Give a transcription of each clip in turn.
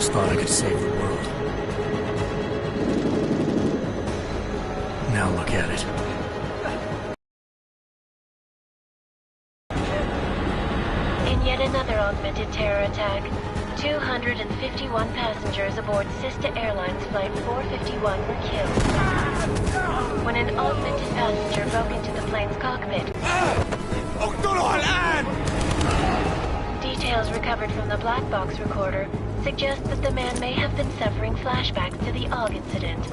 always thought I could save the world. Now look at it. In yet another augmented terror attack, 251 passengers aboard sister airlines Flight 451 were killed when an augmented passenger broke into the plane's cockpit. Details recovered from the black box recorder suggest that the man may have been suffering flashbacks to the AUG incident.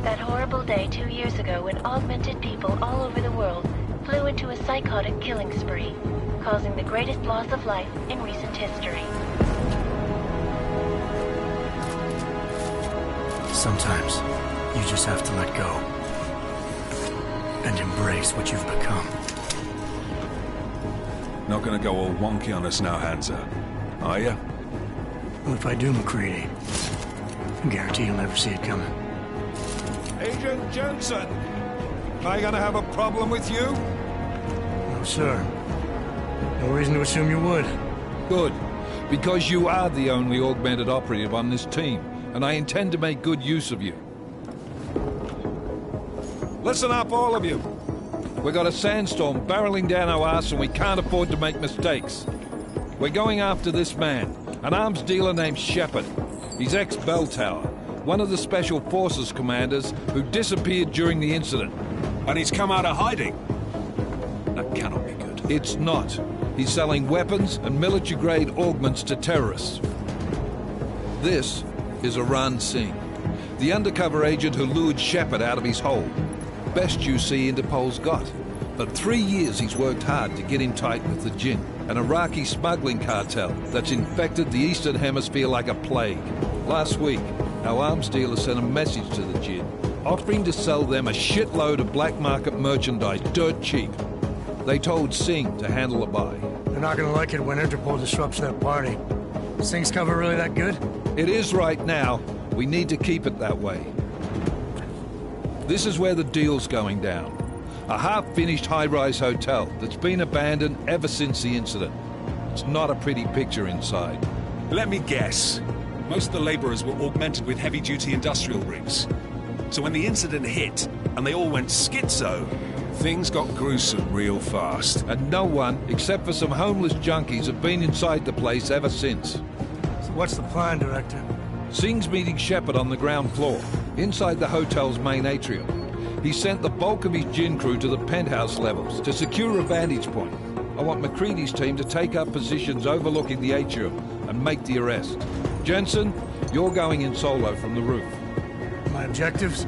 That horrible day 2 years ago when augmented people all over the world flew into a psychotic killing spree, causing the greatest loss of life in recent history. Sometimes, you just have to let go. And embrace what you've become. Not gonna go all wonky on us now, Hansa, are ya? Well, if I do, MacCready, I guarantee you'll never see it coming. Agent Jensen! Am I gonna have a problem with you? No, sir. No reason to assume you would. Good. Because you are the only augmented operative on this team, and I intend to make good use of you. Listen up, all of you. We got a sandstorm barreling down our ass and we can't afford to make mistakes. We're going after this man, an arms dealer named Shepard. He's ex-Bell Tower, one of the Special Forces commanders who disappeared during the incident. And he's come out of hiding. That cannot be good. It's not. He's selling weapons and military-grade augments to terrorists. This is Aran Singh, the undercover agent who lured Shepard out of his hole. Best you see Interpol's got. For 3 years he's worked hard to get in tight with the Jinn, an Iraqi smuggling cartel that's infected the Eastern Hemisphere like a plague. Last week, our arms dealer sent a message to the Jinn, offering to sell them a shitload of black market merchandise dirt cheap. They told Singh to handle the buy. They're not gonna like it when Interpol disrupts their party. Singh's cover really that good? It is right now. We need to keep it that way. This is where the deal's going down. A half-finished high-rise hotel that's been abandoned ever since the incident. It's not a pretty picture inside. Let me guess. Most of the laborers were augmented with heavy-duty industrial rigs. So when the incident hit, and they all went schizo, things got gruesome real fast. And no one, except for some homeless junkies, have been inside the place ever since. So what's the plan, Director? Singh's meeting Shepard on the ground floor, inside the hotel's main atrium. He sent the bulk of his Jinn crew to the penthouse levels to secure a vantage point. I want MacCready's team to take up positions overlooking the atrium and make the arrest. Jensen, you're going in solo from the roof. My objectives?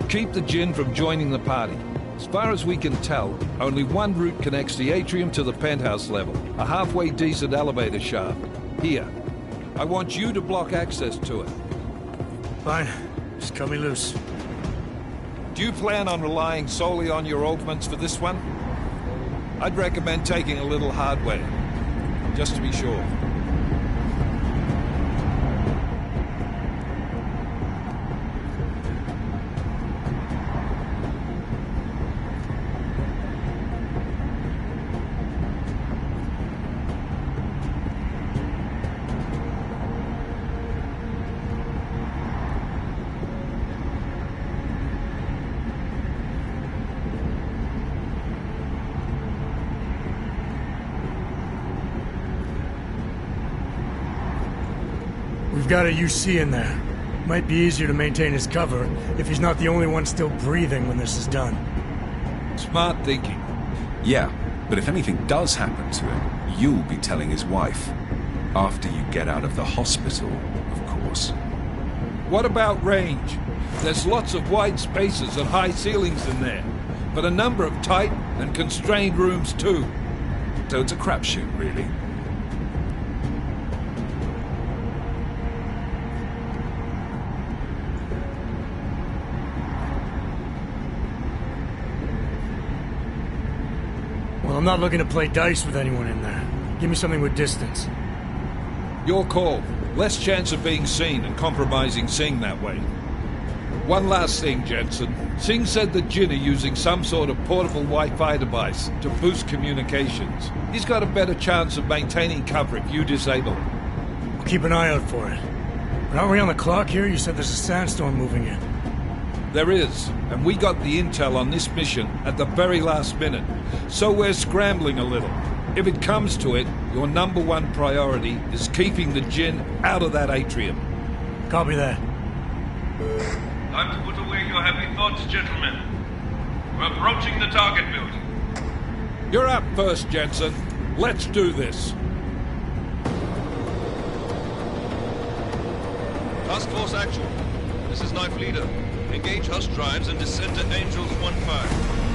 Keep the Jinn from joining the party. As far as we can tell, only one route connects the atrium to the penthouse level, a halfway decent elevator shaft. Here. I want you to block access to it. Fine. Just cut me loose. Do you plan on relying solely on your augments for this one? I'd recommend taking a little hardware, just to be sure. We've got a UC in there. Might be easier to maintain his cover if he's not the only one still breathing when this is done. Smart thinking. Yeah, but if anything does happen to him, you'll be telling his wife. After you get out of the hospital, of course. What about range? There's lots of wide spaces and high ceilings in there, but a number of tight and constrained rooms too. So it's a crapshoot, really. Well, I'm not looking to play dice with anyone in there. Give me something with distance. Your call. Less chance of being seen and compromising Singh that way. One last thing, Jensen. Singh said the Jinn are using some sort of portable Wi-Fi device to boost communications. He's got a better chance of maintaining cover if you disable it. I'll keep an eye out for it. Aren't we on the clock here? You said there's a sandstorm moving in. There is, and we got the intel on this mission at the very last minute, so we're scrambling a little. If it comes to it, your number one priority is keeping the Jinn out of that atrium. Copy that. Time to put away your heavy thoughts, gentlemen. We're approaching the target building. You're up first, Jensen. Let's do this. Task Force Actual. This is Knife Leader. Engage Hush drives and descend to Angels 1-5.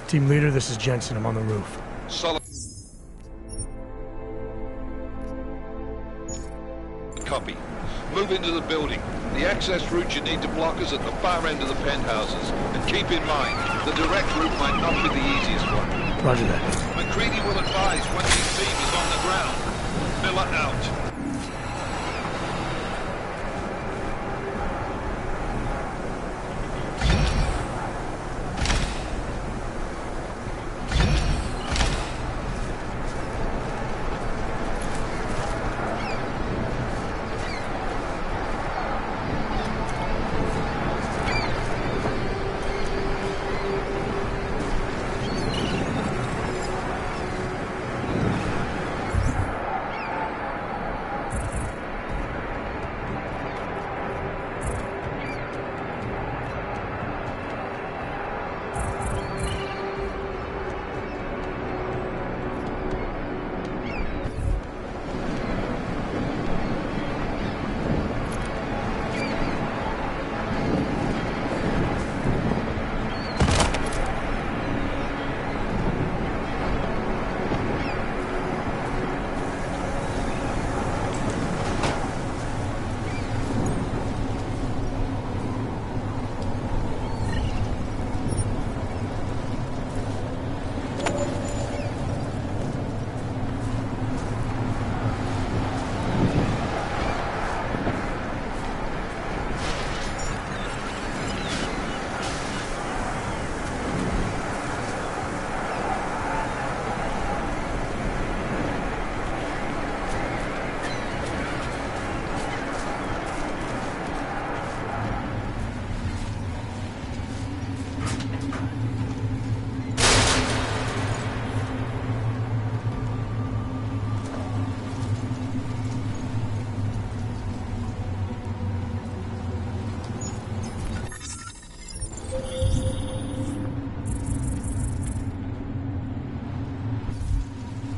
Team leader, this is Jensen. I'm on the roof. Solid. Copy. Move into the building. The access route you need to block is at the far end of the penthouses. And keep in mind, the direct route might not be the easiest one. Roger that. McCready will advise once his team is on the ground. Miller out.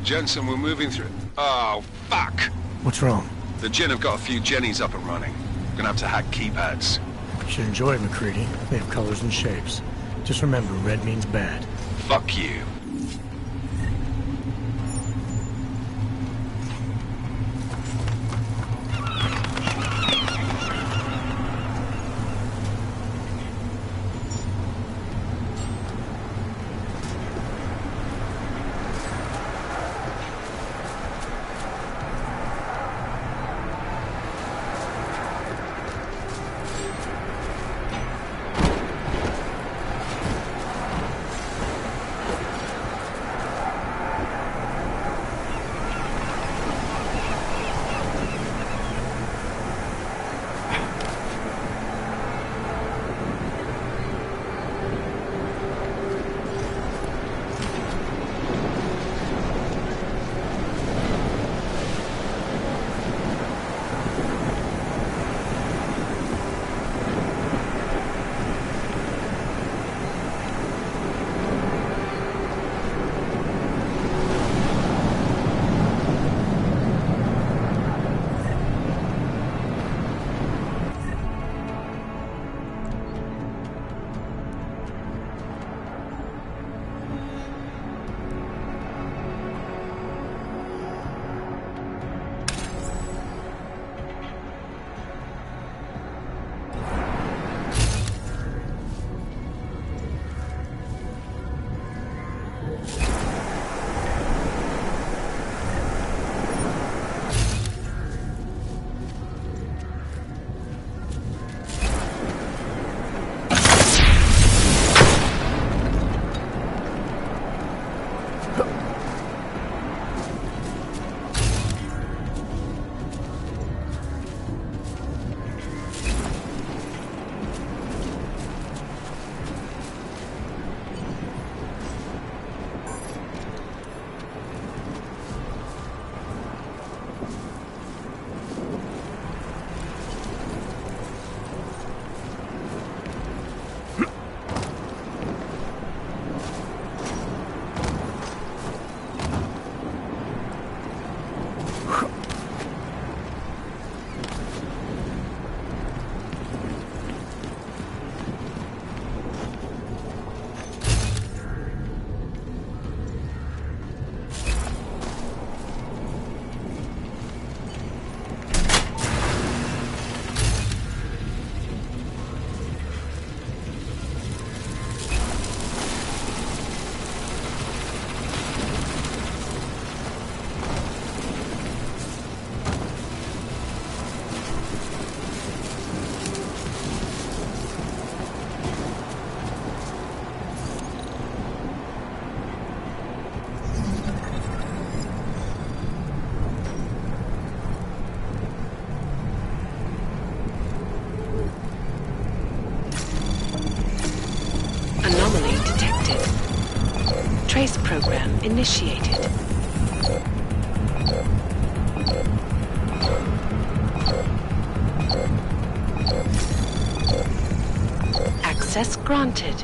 Jensen, we're moving through... Oh, fuck! What's wrong? The Jinn have got a few Jennies up and running. Gonna have to hack keypads. You should enjoy it, McCready. They have colors and shapes. Just remember, red means bad. Fuck you. initiated. Access granted.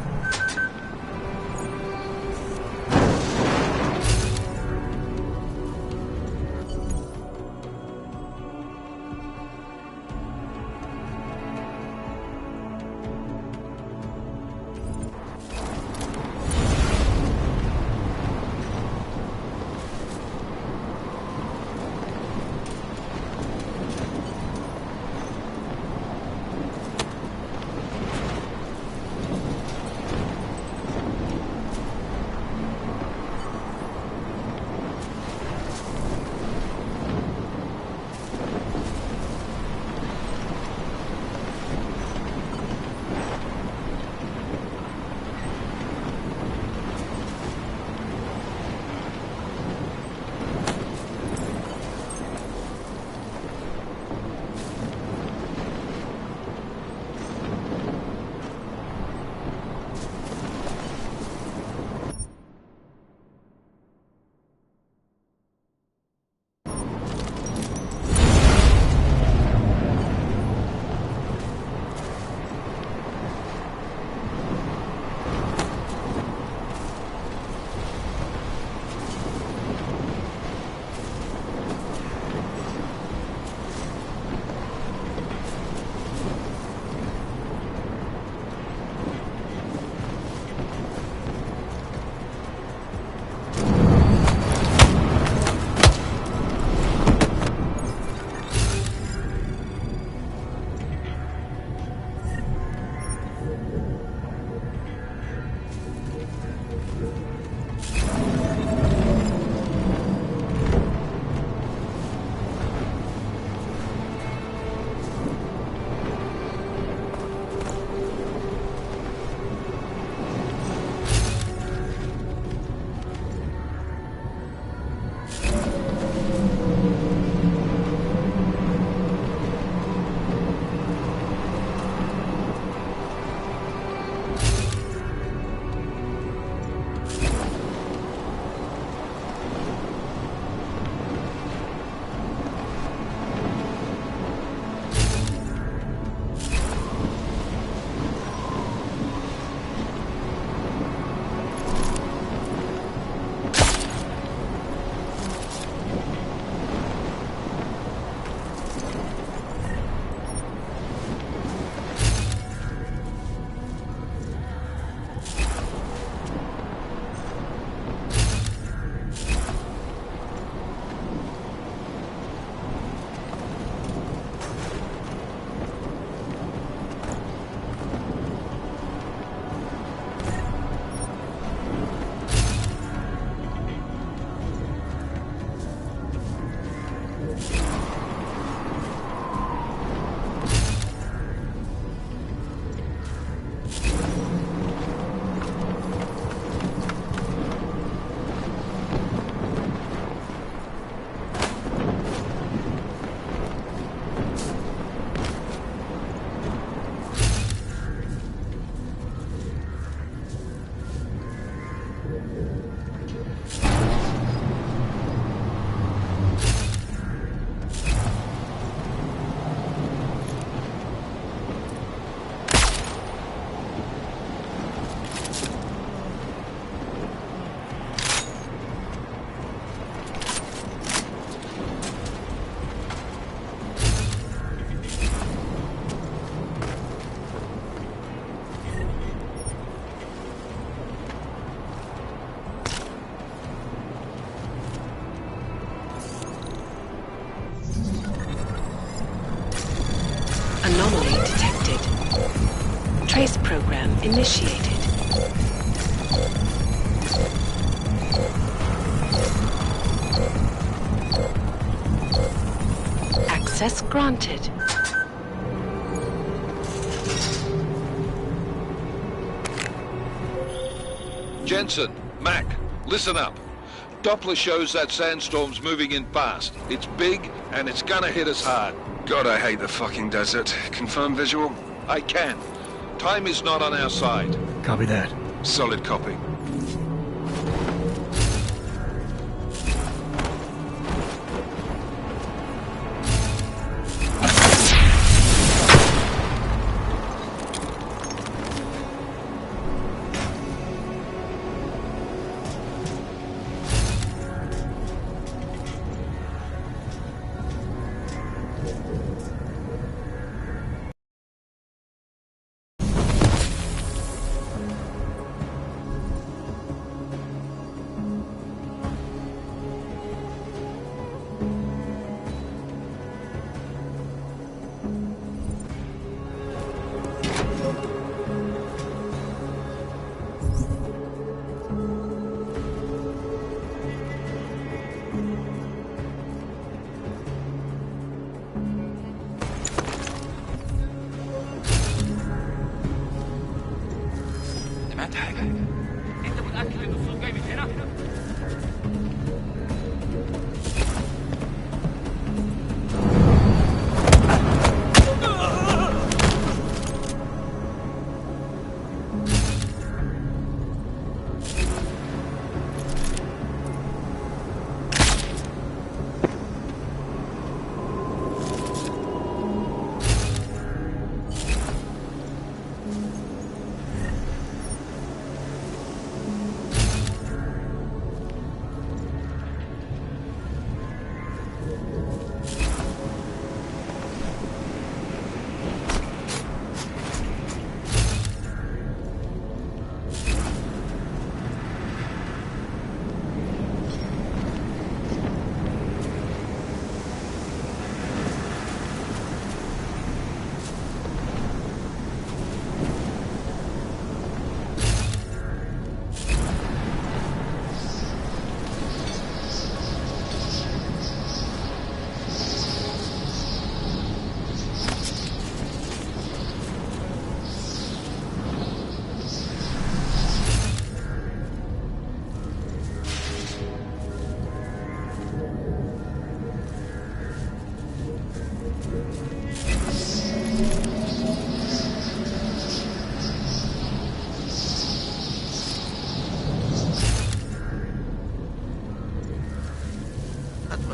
Anomaly detected. Trace program initiated. Access granted. Jensen, Mac, listen up. Doppler shows that sandstorm's moving in fast. It's big, and it's gonna hit us hard. God, I hate the fucking desert. Confirm visual? I can. Time is not on our side. Copy that. Solid copy.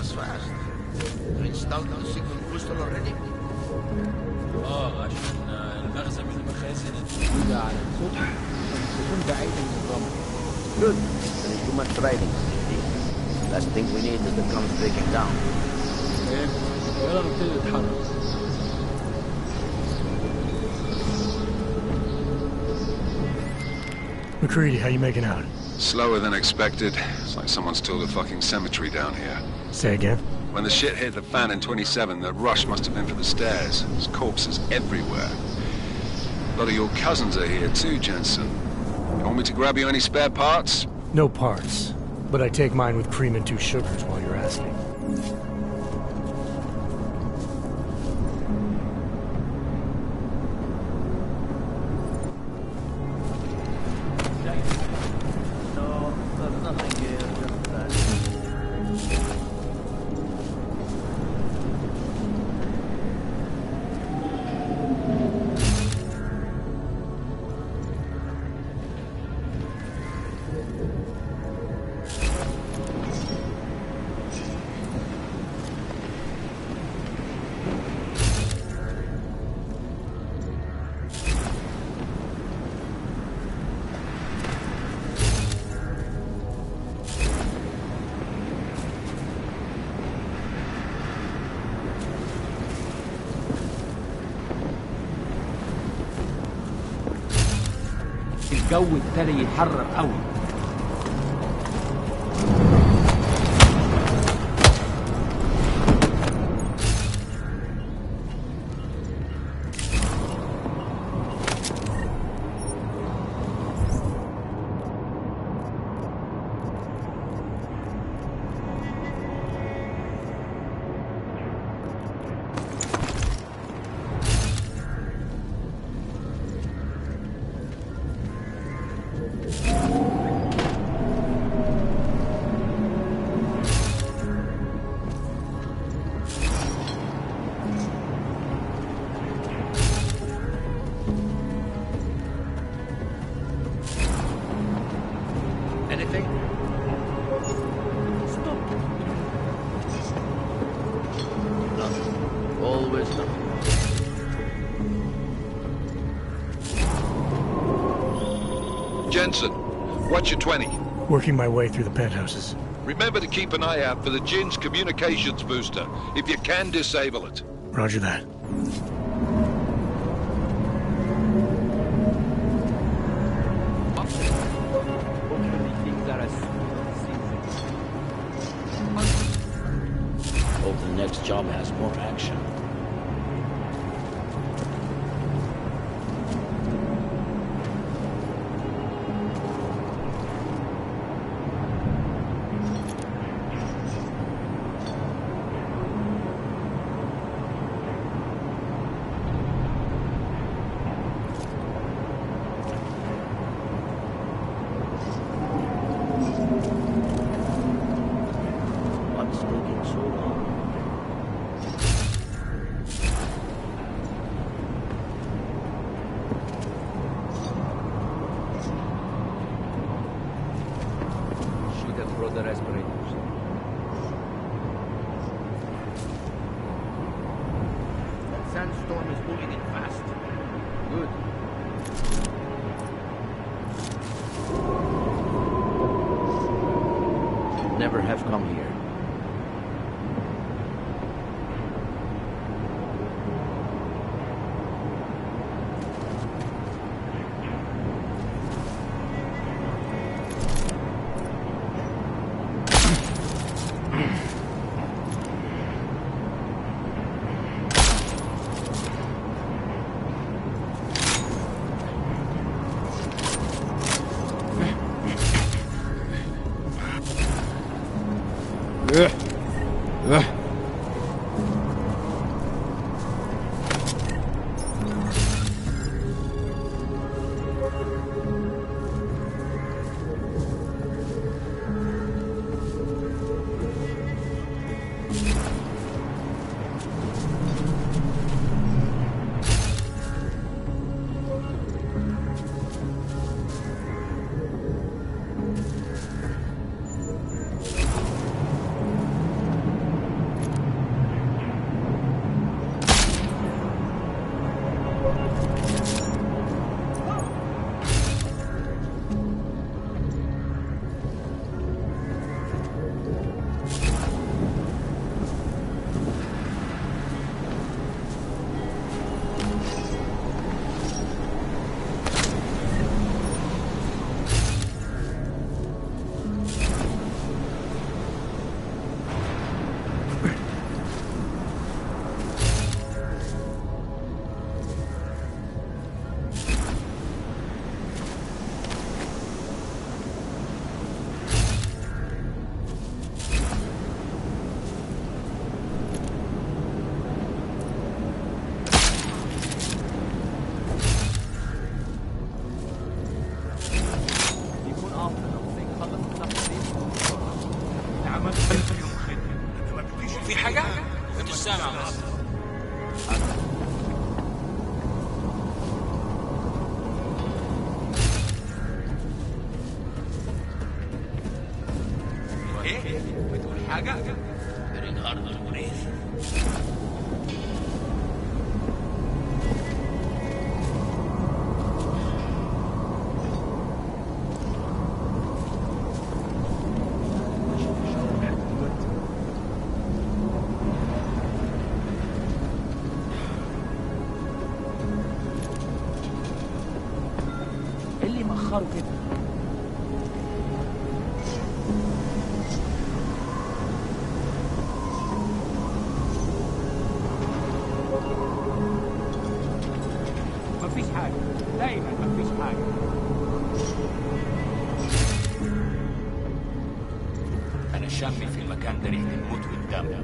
was fast. You installed the signal booster already? عشان المخزن من المخازن الموجودة على السطح تكون بعيدة من الرمل. Good. There is too much driving. Last thing we need is the drums breaking down. يلا نبتدي نتحرك. McCready, how you making out? Slower than expected. It's like someone's tilled a fucking cemetery down here. Say again? When the shit hit the fan in 27, the rush must have been for the stairs. There's corpses everywhere. A lot of your cousins are here too, Jensen. You want me to grab you any spare parts? No parts. But I take mine with cream and 2 sugars while you're asking. الجو ابتدى يحرر قوي. Jensen, what's your 20? Working my way through the penthouses. Remember to keep an eye out for the Jinn's communications booster. If you can, disable it. Roger that. Hope the next job has more action. The respirators. That sandstorm is moving in fast. Good. Should never have come here. في حاجة؟ مش سامع بس. ايه؟ بتقول حاجة؟ ريكاردو المريض. كده مفيش حاجة، دايما مفيش حاجة. أنا شامي في المكان ده ريحة الموت والدم.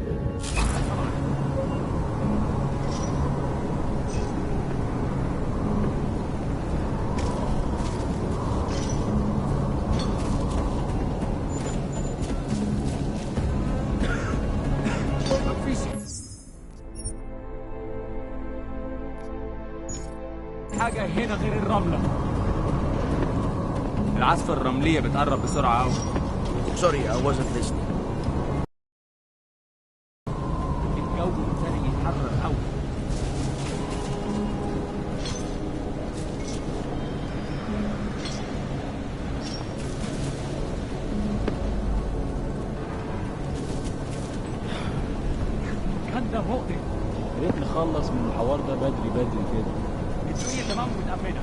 حاجة هنا غير الرملة. العاصفة الرملية بتقرب بسرعة أوي. Sorry, I wasn't listening. الجو ابتدى يتحرر أوي. كان ده مؤلم. يا ريت نخلص من الحوار ده بدري بدري كده. الدنيا تمام ومتأمنة.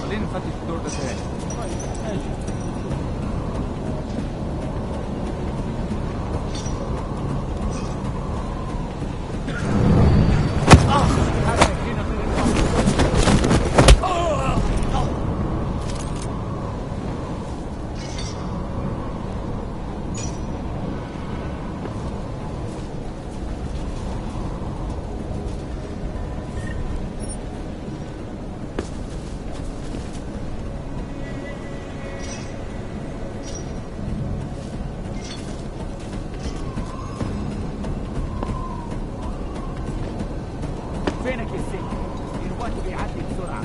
خلينا نفتش الدور ده تاني. طيب ماشي. فينك يا سيدي؟ الوقت بيعدي بسرعة.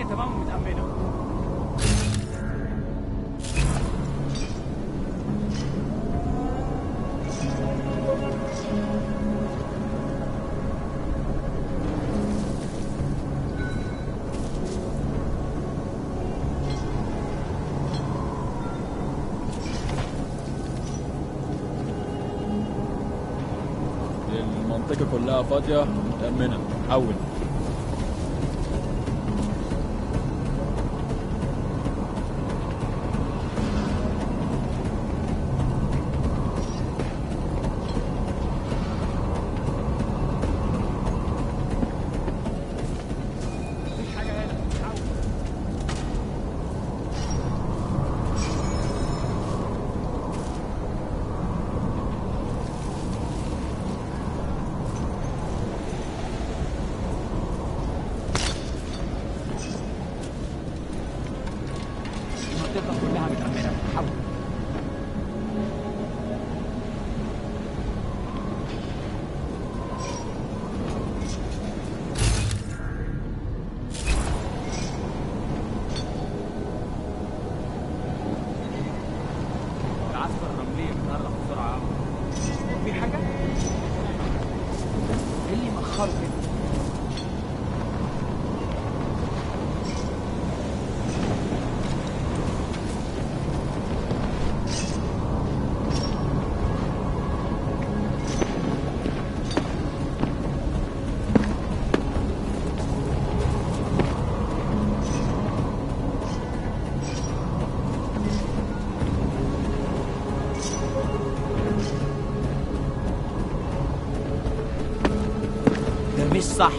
تمام ومتأمنة. المنطقة كلها فاضية ومتأمنة. حول. المنطقة كلها متأمنة. حول. العاصفة الرملية بتقرب بسرعة. في حاجة؟ ايه اللي مأخره كده؟ مش صح.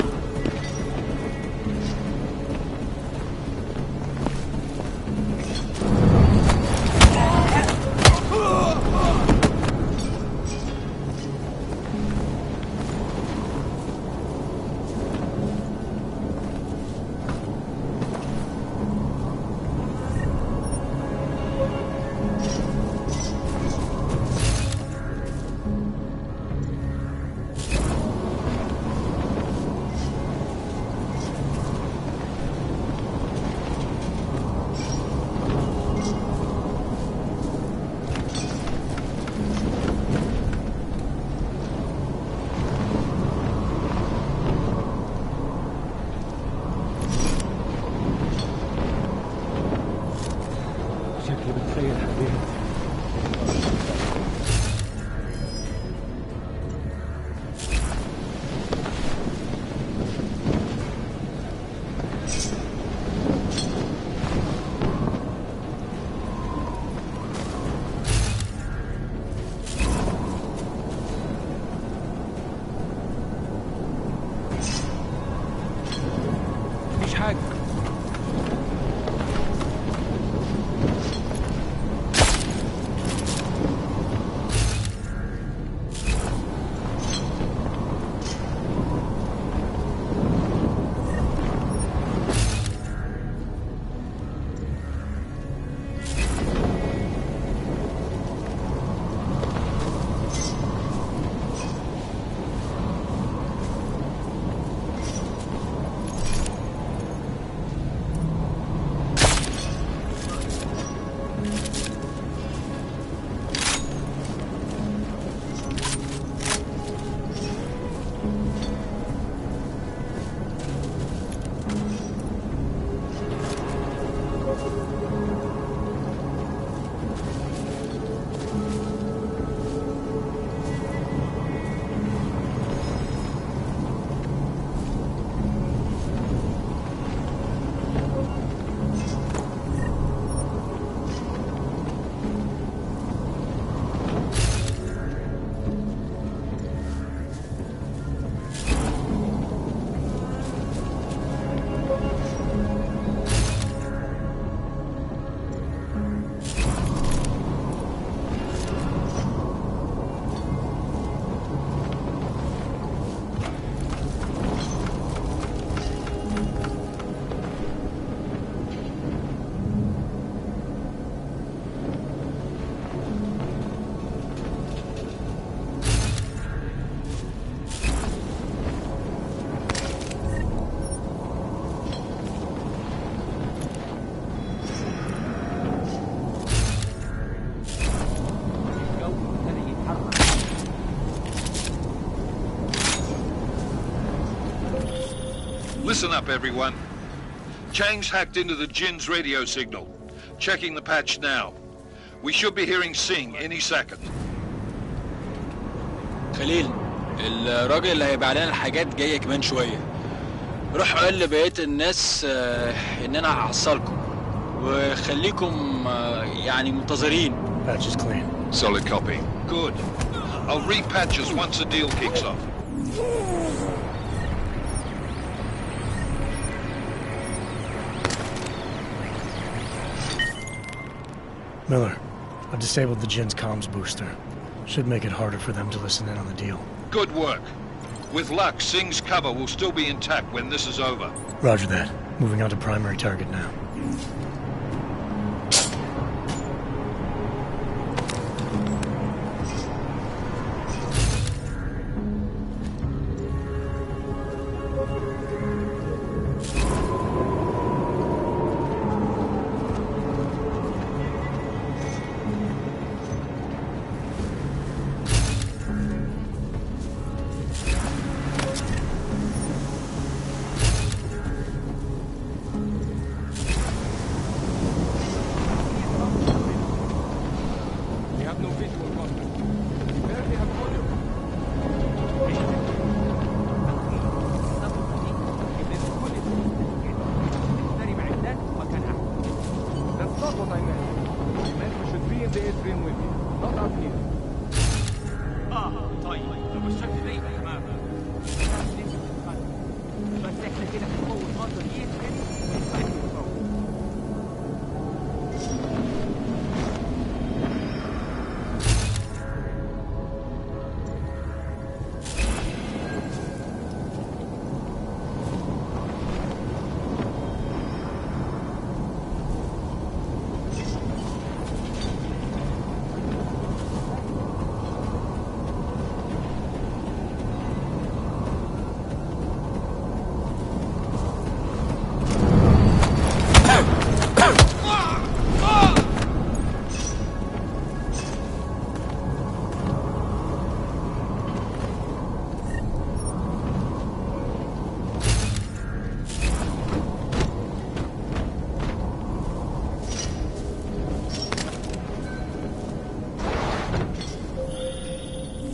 Listen up, everyone. Chang's hacked into the Jin's radio signal. Checking the patch now. We should be hearing Sing any second. خليل، الراجل اللي هيبيع لنا الحاجات جاي كمان شوية. روح قول لبقية الناس إن أنا هحصلكم وخليكم يعني منتظرين. Patch is clean. Solid copy. Good. I'll repatch us once the deal kicks off. Miller, I've disabled the Jin's comms booster. Should make it harder for them to listen in on the deal. Good work. With luck, Sing's cover will still be intact when this is over. Roger that. Moving on to primary target now.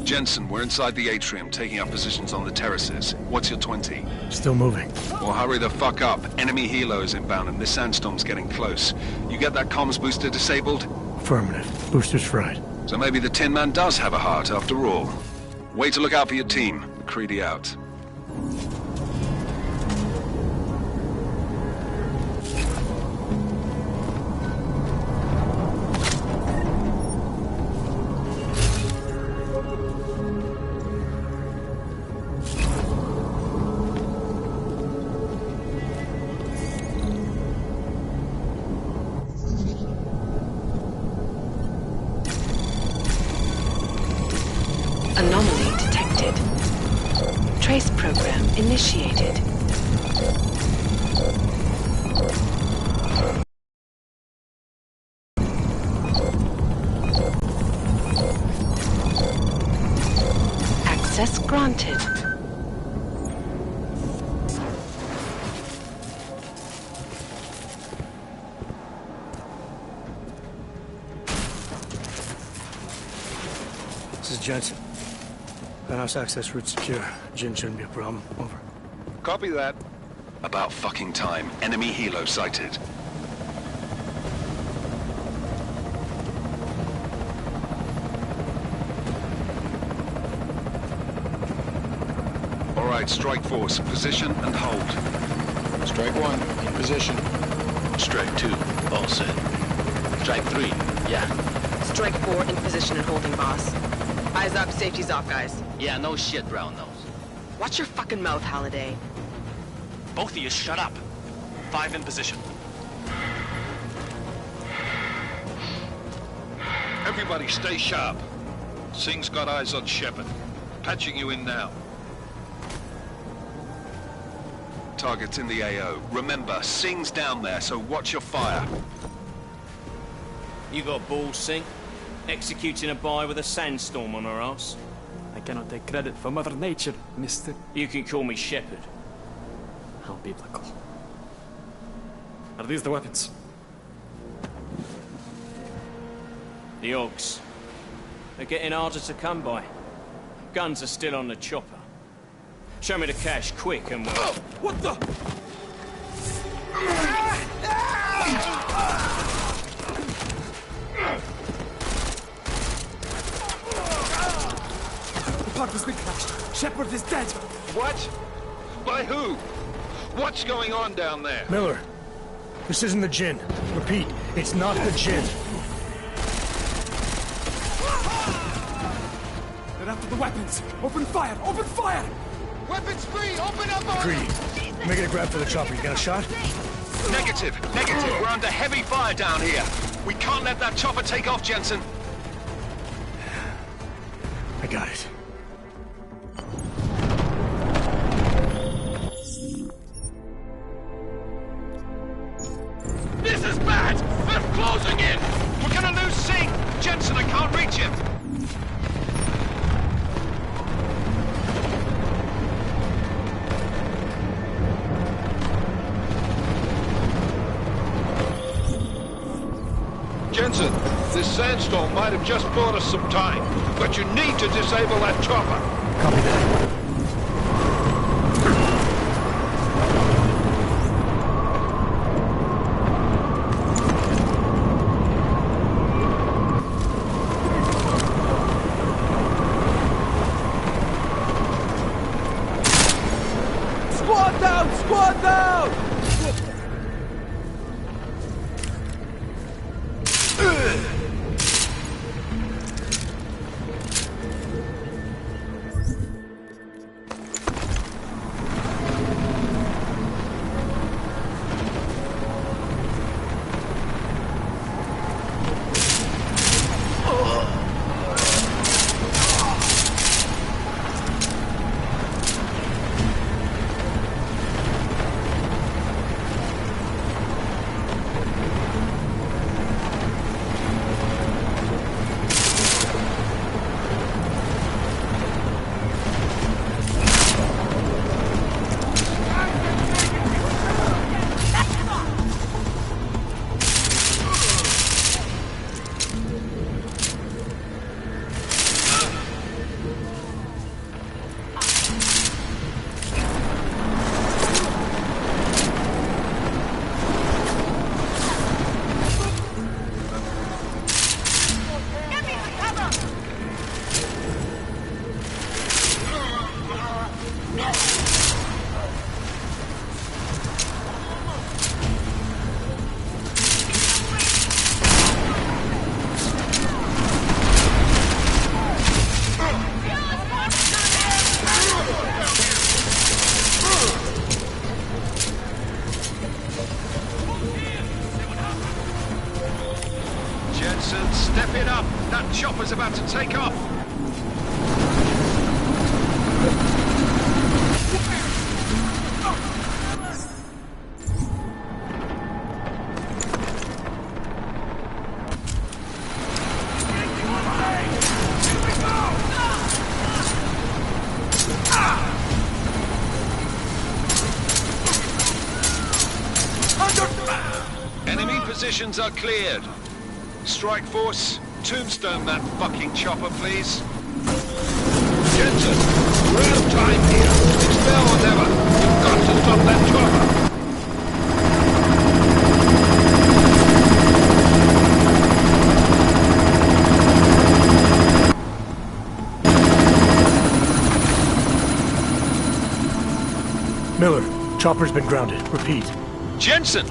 Jensen, we're inside the atrium, taking up positions on the terraces. What's your 20? Still moving. Well, hurry the fuck up. Enemy helo is inbound and this sandstorm's getting close. You get that comms booster disabled? Affirmative. Booster's fried. So maybe the Tin Man does have a heart after all. Way to look out for your team. McCready out. Anomaly detected. Trace program initiated. Access granted. This is Jensen. Penthouse access route secure. Jin shouldn't be a problem. Over. Copy that. About fucking time. Enemy helo sighted. All right, strike force. Position and hold. Strike 1, in position. Strike 2, all set. Strike 3, yeah. Strike 4 in position and holding, boss. Eyes up, safety's off, guys. Yeah, no shit, brown nose. Watch your fucking mouth, Halliday. Both of you shut up. 5 in position. Everybody stay sharp. Singh's got eyes on Shepard. Patching you in now. Target's in the AO. Remember, Singh's down there, so watch your fire. You got balls, Singh? Executing a buy with a sandstorm on her ass? I cannot take credit for Mother Nature, mister. You can call me Shepard. How biblical. Are these the weapons? The Ogs. They're getting harder to come by. Guns are still on the chopper. Show me the cash, quick, and we'll... Oh, what the? The park has been crashed. Shepard is dead. What? By who? What's going on down there? Miller, this isn't the Jinn. Repeat, it's not the Jinn. They're after the weapons. Open fire! Open fire! Weapons free! Open up! Greedy. Making a grab for the chopper. You got a shot? Negative. We're under heavy fire down here. We can't let that chopper take off, Jensen. I got it. This is bad! They're closing in! We're gonna lose Singh! Jensen, I can't reach him! Jensen, this sandstorm might have just bought us some time, but you need to disable that chopper. Copy that. Squad down! Squad down! take off! Enemy positions are cleared. Strike Force, tombstone that fucking chopper, please. Jensen, we're out of time here. It's now or never. You've got to stop that chopper. Miller, chopper's been grounded. Repeat. Jensen!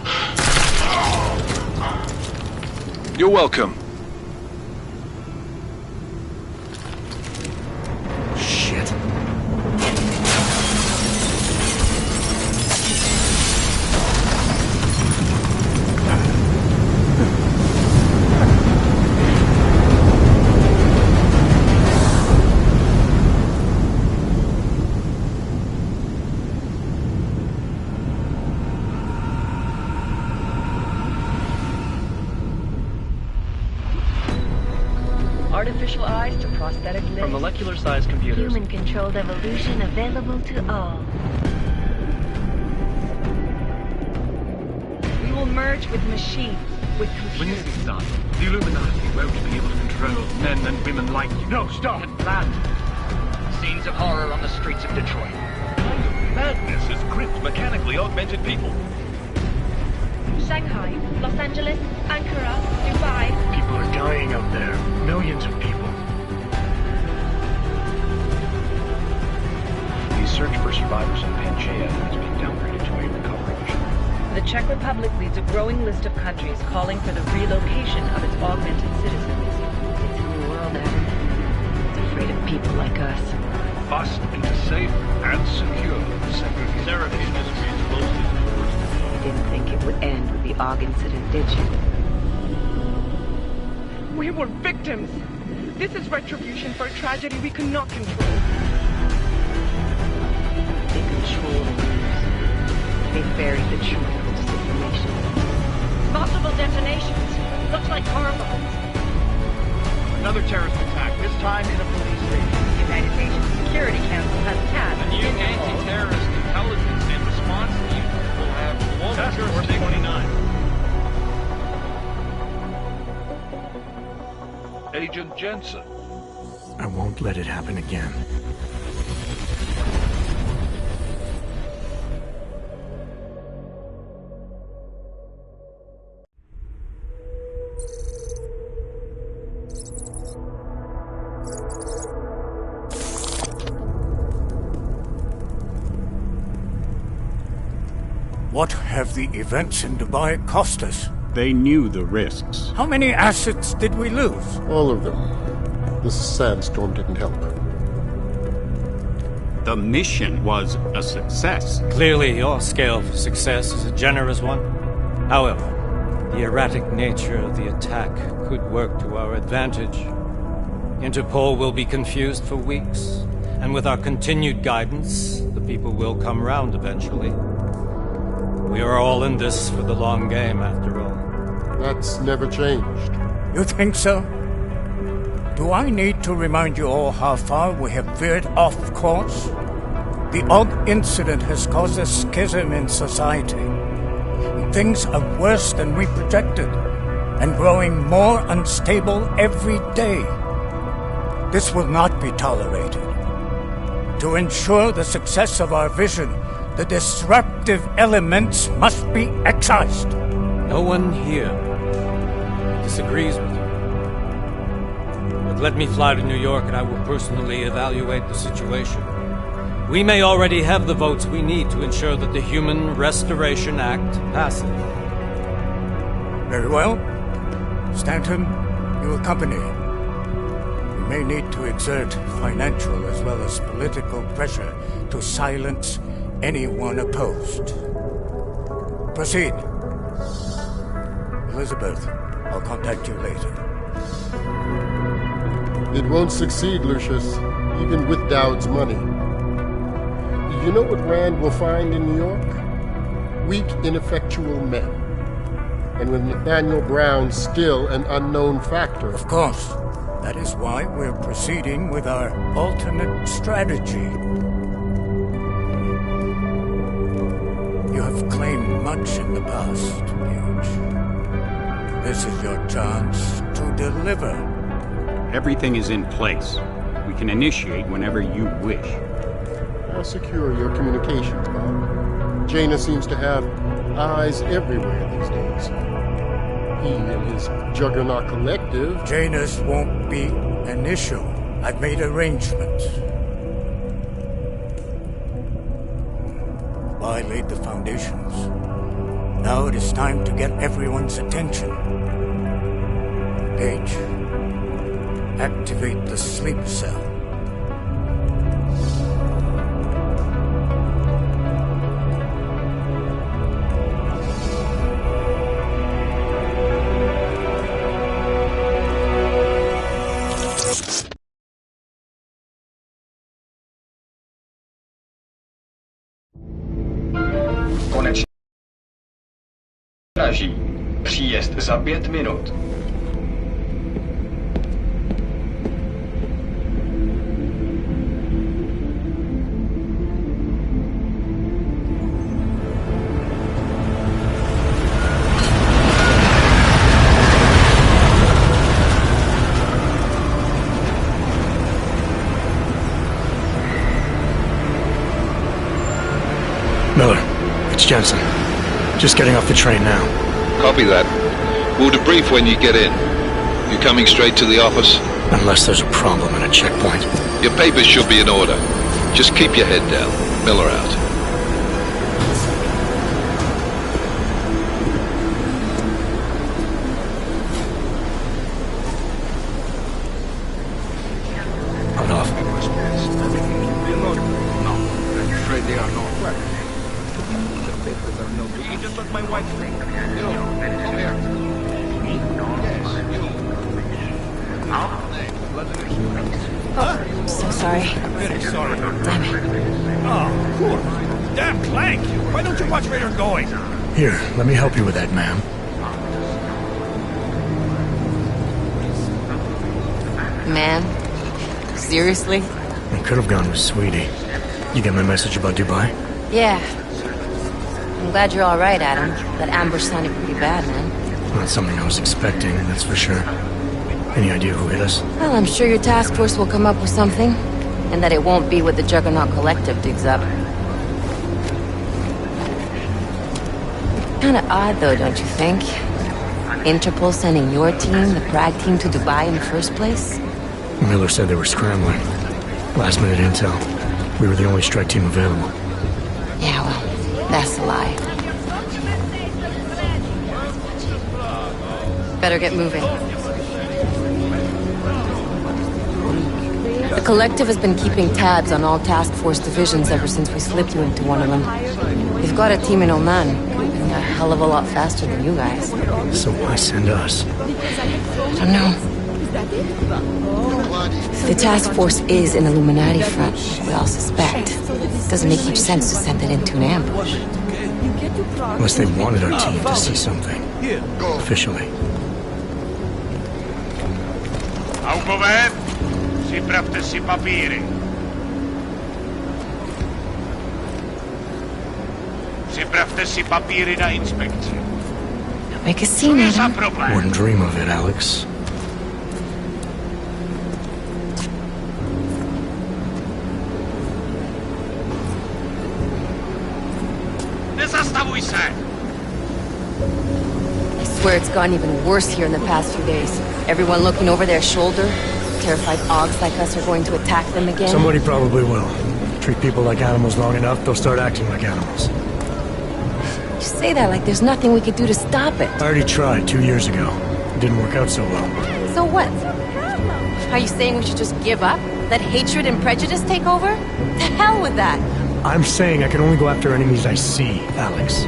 You're welcome. Shit. Artificial eyes to prosthetic limbs. From molecular-sized computers. Human-controlled evolution available to all. We will merge with machines, with computers. When this is done, the Illuminati won't be able to control men and women like you. No, stop! Land! Scenes of horror on the streets of Detroit. Madness has gripped mechanically augmented people. Shanghai, Los Angeles, Ankara, Dubai. People are dying out there. Millions of people. The search for survivors in Pangaea has been downgraded to a recovery mission. The Czech Republic leads a growing list of countries calling for the relocation of its augmented citizens. It's a new world, Adam. It's afraid of people like us. Bust into safe and secure segregation. Therapy industries closely. You didn't think it would end with the AUG incident, did you? We were victims. This is retribution for a tragedy we cannot control. They control the news. They buried the truth with disinformation. Multiple detonations. Looks like car bombs. Another terrorist attack, this time in a police station. The United Nations Security Council has tasked A new anti-terrorist intelligence and response team will have global jurisdiction. 29. Agent Jensen. I won't let it happen again. What have the events in Dubai cost us? They knew the risks. How many assets did we lose? All of them. The sandstorm didn't help. The mission was a success. Clearly, your scale for success is a generous one. However, the erratic nature of the attack could work to our advantage. Interpol will be confused for weeks, and with our continued guidance, the people will come round eventually. We are all in this for the long game, after all. That's never changed. You think so? Do I need to remind you all how far we have veered off course? The AUG incident has caused a schism in society. Things are worse than we projected, and growing more unstable every day. This will not be tolerated. To ensure the success of our vision, the disruptive elements must be excised. No one here disagrees with you. But let me fly to New York and I will personally evaluate the situation. We may already have the votes we need to ensure that the Human Restoration Act passes. Very well. Stanton, you accompany. We may need to exert financial as well as political pressure to silence anyone opposed. Proceed. Elizabeth, I'll contact you later. It won't succeed, Lucius, even with Dowd's money. You know what Rand will find in New York? Weak, ineffectual men. And with Nathaniel Brown still an unknown factor. Of course. That is why we're proceeding with our alternate strategy. You have claimed much in the past, Huge. This is your chance to deliver. Everything is in place. We can initiate whenever you wish. How secure are your communications, Bob? Jaina seems to have eyes everywhere these days. He and his Juggernaut Collective... Janus won't be an issue. I've made arrangements. I laid the foundations. Now it is time to get everyone's attention. Page, activate the sleep cell. Przyjazd za 5 minut. Miller, it's Jensen. Just getting off the train now. Copy that. We'll debrief when you get in. You coming straight to the office? Unless there's a problem at a checkpoint. Your papers should be in order. Just keep your head down. Miller out. Hold off. No, I'm afraid they are not. The papers are no good. You just let my wife think. You know, come here. Oh, so sorry. Very sorry. Damn it. Oh, poor. Damn Clank! Why don't you watch where you're going? Here, let me help you with that, ma'am. Man? Seriously? I could have gone with Sweetie. You get my message about Dubai? Yeah. I'm glad you're alright, Adam. That ambush sounded pretty bad, man. Not something I was expecting, that's for sure. Any idea who hit us? Well, I'm sure your task force will come up with something. And that it won't be what the Juggernaut Collective digs up. Kinda odd, though, don't you think? Interpol sending your team, the Prague team, to Dubai in the first place? Miller said they were scrambling. Last minute intel. We were the only strike team available. Yeah, well, that's a lie. Better get moving. The Collective has been keeping tabs on all task force divisions ever since we slipped you into one of them. They've got a team in Oman, moving a hell of a lot faster than you guys. So why send us? I don't know. If the task force is an Illuminati front, we all suspect, it doesn't make much sense to send it into an ambush. Unless they wanted our team to see something. Officially. Aukover, připravte si papíry. Připravte si papíry na inspekci. Make a scene, Adam. Wouldn't dream of it, Alex. Nezastavuj se! I swear it's gotten even worse here in the past few days. Everyone looking over their shoulder. Terrified Augs like us are going to attack them again. Somebody probably will. Treat people like animals long enough, they'll start acting like animals. You say that like there's nothing we could do to stop it. I already tried 2 years ago. It didn't work out so well. So what? Are you saying we should just give up? Let hatred and prejudice take over? To hell with that! I'm saying I can only go after enemies I see, Alex.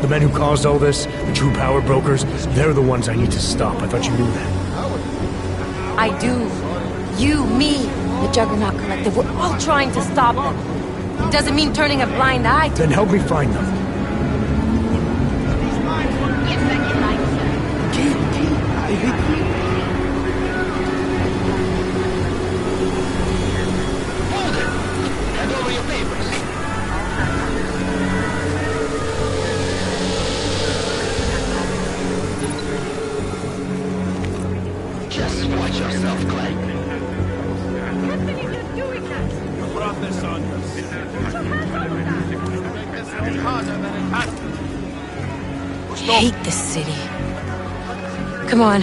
The men who caused all this, the true power brokers, they're the ones I need to stop. I thought you knew that. I do. You, me, the Juggernaut Collective, we're all trying to stop them. It doesn't mean turning a blind eye to... Then help me find them. Hand over your papers. Just watch yourself, Clank. You brought this on yourself. Make this harder than it has to. I hate this city. Come on.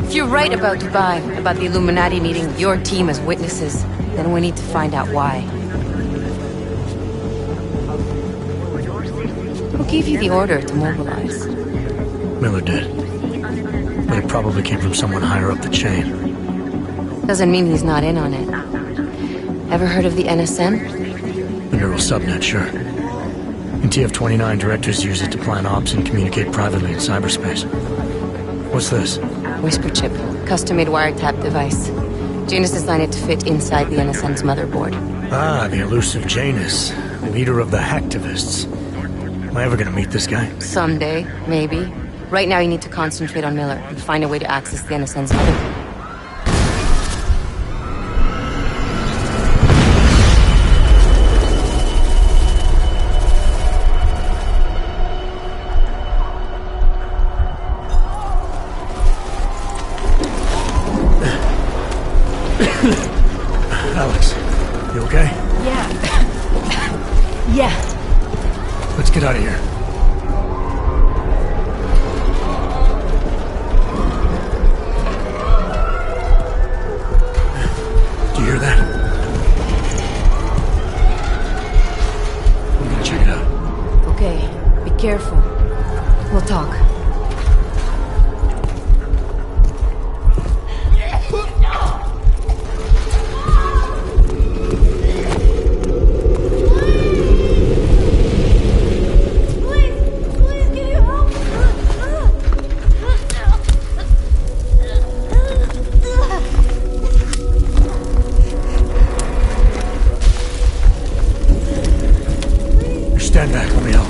If you're right about Dubai, about the Illuminati needing your team as witnesses, then we need to find out why. Who gave you the order to mobilize? Miller did. But it probably came from someone higher up the chain. Doesn't mean he's not in on it. Ever heard of the NSM? The neural subnet, sure. In TF-29, directors use it to plan ops and communicate privately in cyberspace. What's this? Whisper chip. Custom-made wiretap device. Janus designed it to fit inside the NSM's motherboard. Ah, the elusive Janus. Leader of the hacktivists. Am I ever gonna meet this guy? Someday, maybe. Right now you need to concentrate on Miller and find a way to access the NSM's motherboard. Alex, you okay? Yeah. Yeah. Let's get out of here. Do you hear that? I'm gonna check it out. Okay, be careful. We'll talk. Stand back, let me help.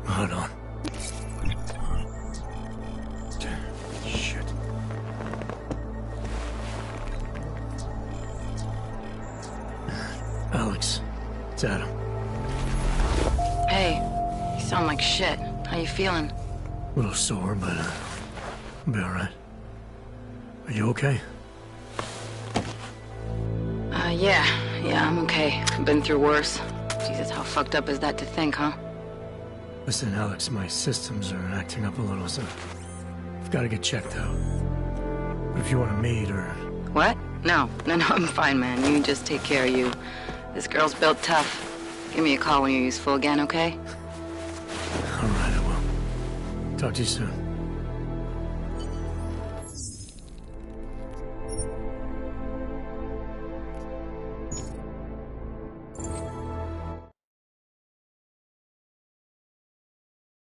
Hold on. Shit. Alex, it's Adam. Hey, you sound like shit. How you feeling? A little sore, but I'll be alright. Are you okay? Yeah, I'm okay. I've been through worse. Jesus, how fucked up is that to think, huh? Listen, Alex, my systems are acting up a little, so I've got to get checked out. But if you want to meet or... What? No, I'm fine, man. You just take care of you. This girl's built tough. Give me a call when you're useful again, okay? Alright, I will. Talk to you soon.